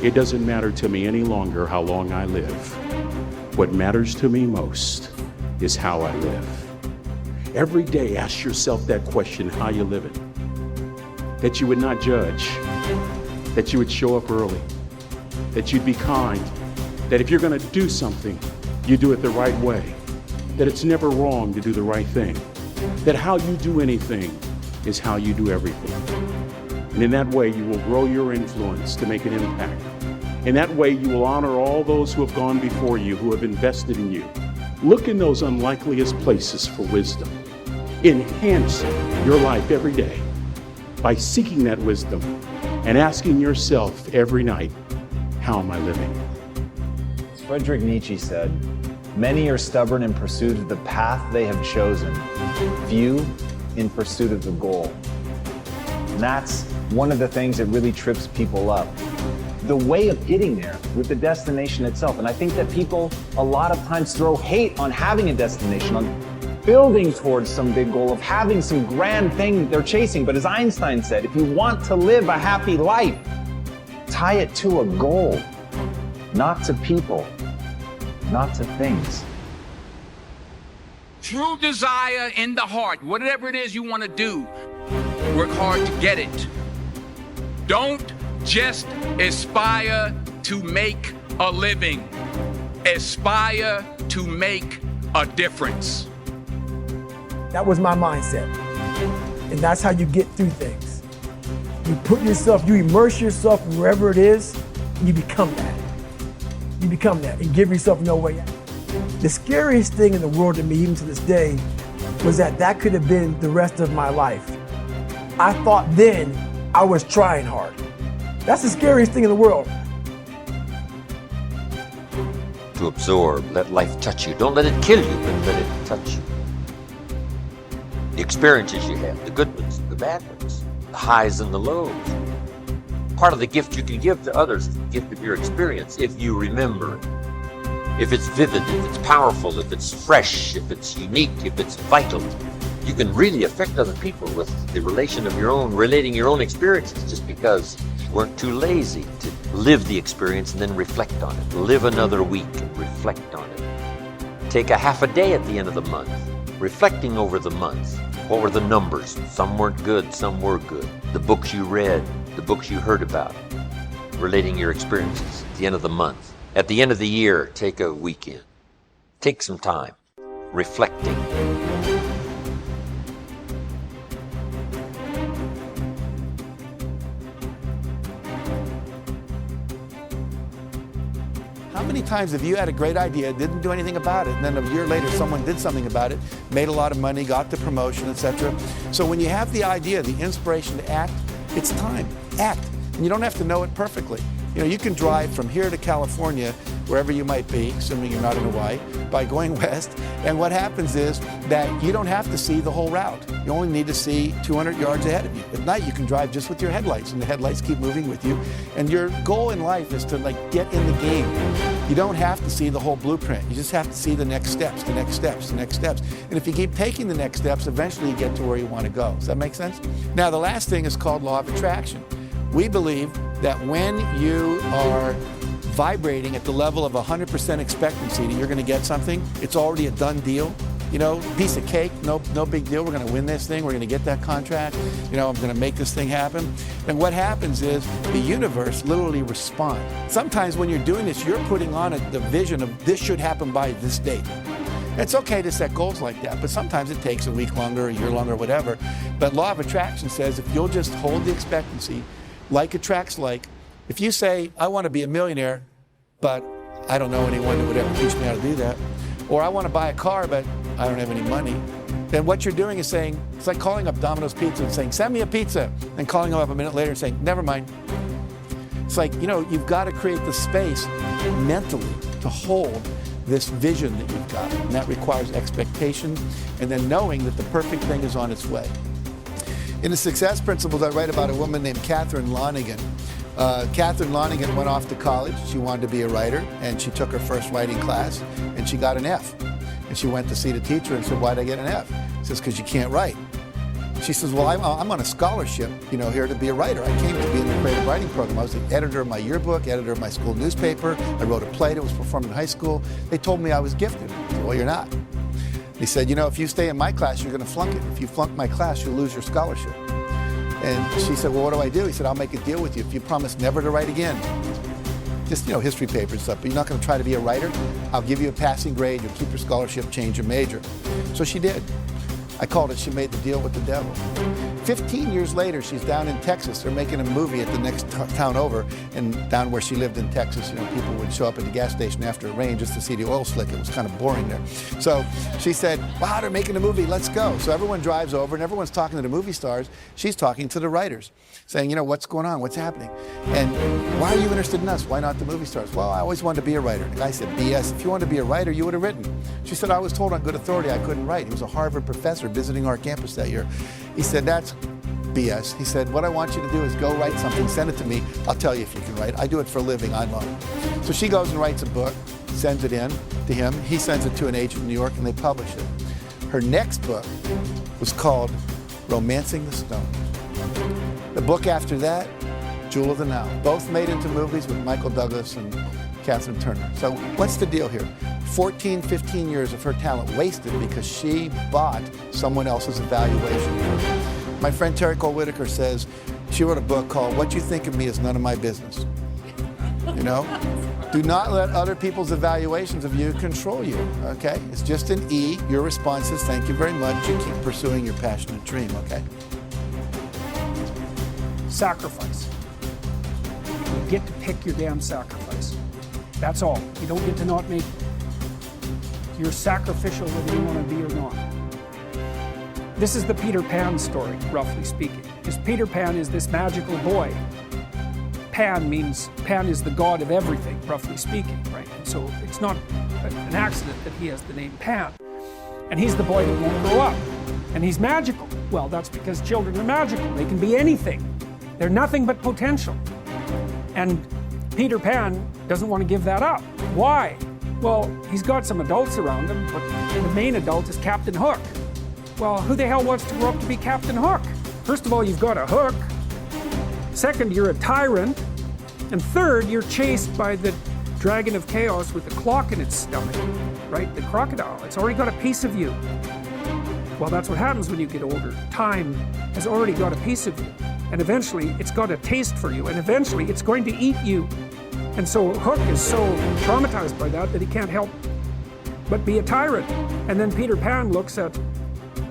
It doesn't matter to me any longer how long I live. What matters to me most is how I live. Every day, ask yourself that question, how you living? That you would not judge, that you would show up early, that you'd be kind, that if you're gonna do something, you do it the right way, that it's never wrong to do the right thing, that how you do anything is how you do everything. And in that way, you will grow your influence to make an impact. In that way, you will honor all those who have gone before you, who have invested in you. Look in those unlikeliest places for wisdom. Enhance your life every day by seeking that wisdom and asking yourself every night, how am I living? Friedrich Nietzsche said, "Many are stubborn in pursuit of the path they have chosen, few in pursuit of the goal." And that's one of the things that really trips people up. The way of getting there with the destination itself. And I think that people a lot of times throw hate on having a destination, on building towards some big goal, of having some grand thing they're chasing. But as Einstein said, if you want to live a happy life, tie it to a goal, not to people, not to things. True desire in the heart, whatever it is you want to do, work hard to get it. Don't just aspire to make a living. Aspire to make a difference. That was my mindset. And that's how you get through things. You put yourself, you immerse yourself wherever it is, and you become that. You become that and give yourself no way out. The scariest thing in the world to me, even to this day, was that could have been the rest of my life. I thought then I was trying hard. That's the scariest thing in the world. To absorb, let life touch you. Don't let it kill you, but let it touch you. The experiences you have, the good ones, the bad ones, the highs and the lows. Part of the gift you can give to others is the gift of your experience, if you remember it. If it's vivid, if it's powerful, if it's fresh, if it's unique, if it's vital. You can really affect other people with the relating your own experiences, just because you weren't too lazy to live the experience and then reflect on it. Live another week and reflect on it. Take a half a day at the end of the month, reflecting over the month. What were the numbers? Some weren't good, some were good. The books you read, the books you heard about, relating your experiences at the end of the month. At the end of the year, take a weekend. Take some time, reflecting. How many times have you had a great idea, didn't do anything about it, and then a year later someone did something about it, made a lot of money, got the promotion, etc. So when you have the idea, the inspiration to act, it's time. Act. And you don't have to know it perfectly. You know, you can drive from here to California, wherever you might be, assuming you're not in Hawaii, by going west. And what happens is that you don't have to see the whole route. You only need to see 200 yards ahead of you. At night, you can drive just with your headlights, and the headlights keep moving with you. And your goal in life is to get in the game. You don't have to see the whole blueprint. You just have to see the next steps, the next steps, the next steps. And if you keep taking the next steps, eventually you get to where you want to go. Does that make sense? Now, the last thing is called law of attraction. We believe that when you are vibrating at the level of 100% expectancy that you're going to get something, it's already a done deal. You know, piece of cake, no big deal. We're going to win this thing. We're going to get that contract. You know, I'm going to make this thing happen. And what happens is the universe literally responds. Sometimes when you're doing this, you're putting on the vision of this should happen by this date. It's okay to set goals like that, but sometimes it takes a week longer, a year longer, whatever. But law of attraction says if you'll just hold the expectancy, like attracts like. If you say, I want to be a millionaire, but I don't know anyone that would ever teach me how to do that, or I want to buy a car, but I don't have any money, then what you're doing is saying, it's like calling up Domino's Pizza and saying, send me a pizza, and calling them up a minute later and saying, never mind. It's like, you know, you've got to create the space mentally to hold this vision that you've got, and that requires expectation, and then knowing that the perfect thing is on its way. In the Success Principles, I write about a woman named Catherine Lonigan. Catherine Lonigan went off to college. She wanted to be a writer, and she took her first writing class, and she got an F. And she went to see the teacher and said, why'd I get an F? He says, because you can't write. She says, well, I'm on a scholarship, here to be a writer. I came to be in the creative writing program. I was the editor of my yearbook, editor of my school newspaper. I wrote a play that was performed in high school. They told me I was gifted. I said, well, you're not. They said, if you stay in my class, you're going to flunk it. If you flunk my class, you'll lose your scholarship. And she said, well, what do I do? He said, I'll make a deal with you. If you promise never to write again, just, history papers and stuff, but you're not going to try to be a writer, I'll give you a passing grade, you'll keep your scholarship, change your major. So she did. I called it, she made the deal with the devil. 15 years later, she's down in Texas. They're making a movie at the next town over, and down where she lived in Texas, people would show up at the gas station after it rained just to see the oil slick. It was kind of boring there. So she said, wow, they're making a movie, let's go. So everyone drives over, and everyone's talking to the movie stars. She's talking to the writers, saying, what's going on, what's happening? And why are you interested in us? Why not the movie stars? Well, I always wanted to be a writer. The guy said, BS, if you wanted to be a writer, you would have written. She said, I was told on good authority I couldn't write. He was a Harvard professor visiting our campus that year. He said, that's BS. He said, what I want you to do is go write something, send it to me. I'll tell you if you can write. I do it for a living, I know. So she goes and writes a book, sends it in to him. He sends it to an agent in New York, and they publish it. Her next book was called Romancing the Stone. The book after that, Jewel of the Nile. Both made into movies with Michael Douglas and Catherine Turner. So what's the deal here? 14, 15 years of her talent wasted because she bought someone else's evaluation. My friend Terry Cole Whitaker says, she wrote a book called What You Think of Me Is None of My Business. Do not let other people's evaluations of you control you, okay? It's just an E. Your response is, thank you very much. You keep pursuing your passionate dream, okay? Sacrifice. You get to pick your damn sacrifice. That's all. You don't get to not make it. You're sacrificial whether you want to be or not. This is the Peter Pan story, roughly speaking. Because Peter Pan is this magical boy. Pan is the god of everything, roughly speaking, right? And so it's not an accident that he has the name Pan. And he's the boy that won't grow up. And he's magical. Well, that's because children are magical. They can be anything. They're nothing but potential. And Peter Pan doesn't want to give that up. Why? Well, he's got some adults around him, but the main adult is Captain Hook. Well, who the hell wants to grow up to be Captain Hook? First of all, you've got a hook. Second, you're a tyrant. And third, you're chased by the dragon of chaos with a clock in its stomach, right? The crocodile. It's already got a piece of you. Well, that's what happens when you get older. Time has already got a piece of you. And eventually, it's got a taste for you. And eventually, it's going to eat you. And so Hook is so traumatized by that he can't help but be a tyrant. And then Peter Pan looks at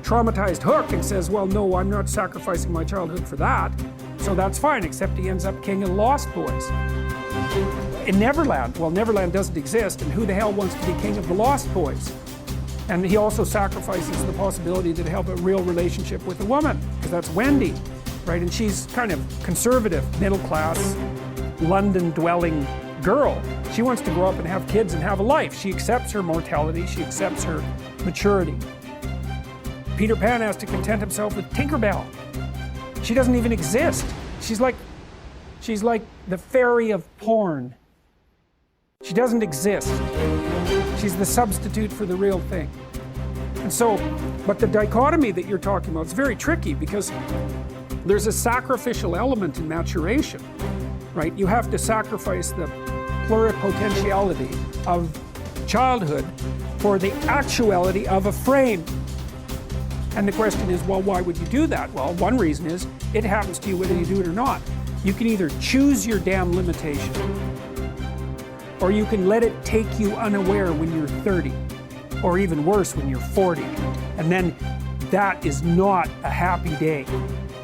traumatized Hook and says, well, no, I'm not sacrificing my childhood for that. So that's fine, except he ends up king of the Lost Boys. In Neverland, well, Neverland doesn't exist, and who the hell wants to be king of the Lost Boys? And he also sacrifices the possibility to have a real relationship with a woman, because that's Wendy, right? And she's kind of conservative, middle-class, London-dwelling girl. She wants to grow up and have kids and have a life. She accepts her mortality. She accepts her maturity. Peter Pan has to content himself with Tinkerbell. She doesn't even exist. She's like the fairy of porn. She doesn't exist. She's the substitute for the real thing. And so, but the dichotomy that you're talking about is very tricky because there's a sacrificial element in maturation, right? You have to sacrifice the pluripotentiality of childhood for the actuality of a frame. And the question is, well, why would you do that? Well, one reason is it happens to you whether you do it or not. You can either choose your damn limitation, or you can let it take you unaware when you're 30, or even worse, when you're 40. And then that is not a happy day.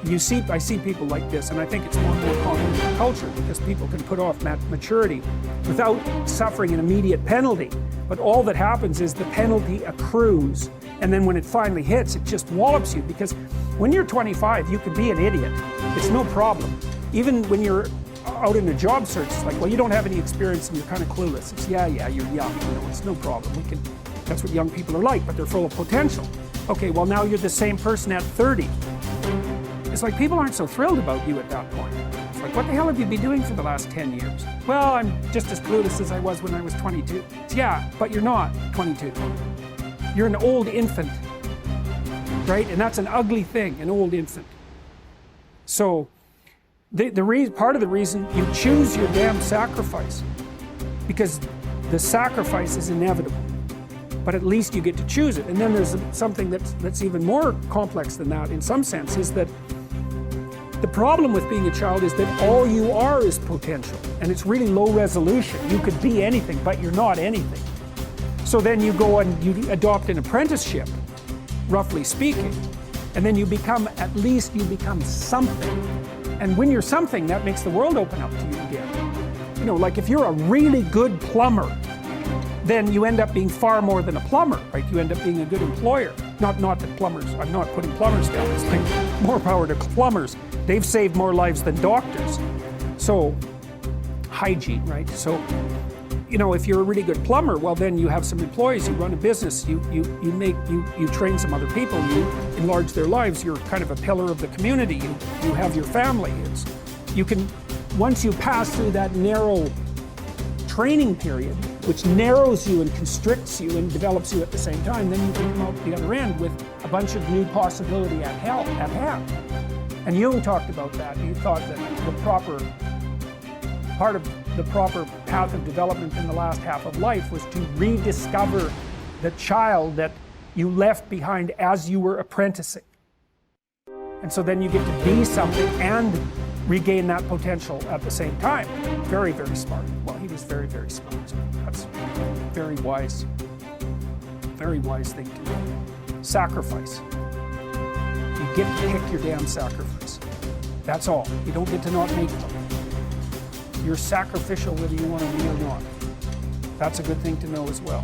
I see people like this, and I think it's more and more common in our culture because people can put off maturity without suffering an immediate penalty. But all that happens is the penalty accrues, and then when it finally hits, it just wallops you, because when you're 25, you can be an idiot. It's no problem. Even when you're out in a job search, it's like, well, you don't have any experience and you're kind of clueless. It's, yeah, you're young, it's no problem. That's what young people are like, but they're full of potential. Okay, well, now you're the same person at 30. It's like people aren't so thrilled about you at that point. It's like, what the hell have you been doing for the last 10 years? Well, I'm just as clueless as I was when I was 22. It's, yeah, but you're not 22. You're an old infant. right? And that's an ugly thing, an old infant. So part of the reason you choose your damn sacrifice, because the sacrifice is inevitable, but at least you get to choose it. And then there's something that's even more complex than that in some sense, is that the problem with being a child is that all you are is potential, and it's really low resolution. You could be anything, but you're not anything. So then you go and you adopt an apprenticeship, roughly speaking, and then you become something. And when you're something, that makes the world open up to you again. You know, like if you're a really good plumber, then you end up being far more than a plumber, right? You end up being a good employer. Not that plumbers, I'm not putting plumbers down. It's like more power to plumbers. They've saved more lives than doctors. So, hygiene, right? So, you know, if you're a really good plumber, well, then you have some employees, you run a business, you train some other people, you enlarge their lives, you're kind of a pillar of the community, you have your family. Once you pass through that narrow training period, which narrows you and constricts you and develops you at the same time, then you can come out the other end with a bunch of new possibility at hand. And Jung talked about that. He thought that part of the proper path of development in the last half of life was to rediscover the child that you left behind as you were apprenticing. And so then you get to be something and regain that potential at the same time. Very, very smart. Well, he was very, very smart. So that's very wise thing to do. Sacrifice. You get to pick your damn sacrifice. That's all. You don't get to not make them. You're sacrificial whether you want to be or not. That's a good thing to know as well.